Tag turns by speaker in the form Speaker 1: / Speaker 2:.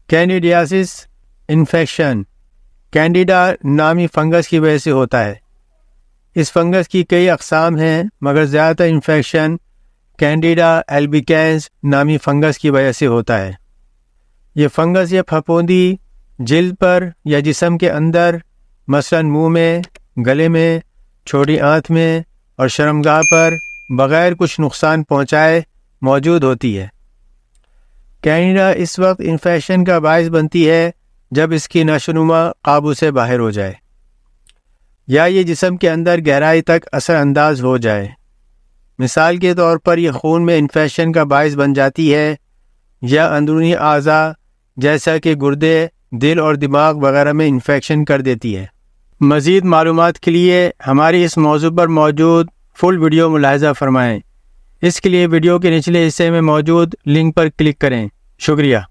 Speaker 1: Candidiasis infection Candida नामी fungus की वजह से होता है। इस फंगस की कई अक़साम हैं, मगर ज़्यादातर इन्फेक्शन कैंडिडा एल्बिकेंस नामी फंगस की वजह से होता है। ये फंगस या फफूंदी जिल्द पर या जिस्म के अंदर, मसलन मुंह में, गले में, छोटी आंत में और शर्मगाह पर बग़ैर कुछ नुकसान पहुंचाए मौजूद होती है। कैंडिडा इस वक्त इन्फेक्शन का बायस बनती है जब इसकी नशोनुमा काबू से बाहर हो जाए या ये जिस्म के अंदर गहराई तक असरअंदाज हो जाए। मिसाल के तौर पर यह खून में इन्फेक्शन का बायस बन जाती है या अंदरूनी आज़ा जैसा कि गुर्दे, दिल और दिमाग वगैरह में इन्फेक्शन कर देती है। मज़ीद मालूमात के लिए हमारी इस मौजू पर मौजूद फुल वीडियो मुलाहिज़ा फरमाएँ। इसके लिए वीडियो के निचले हिस्से में मौजूद लिंक पर क्लिक करें। शुक्रिया।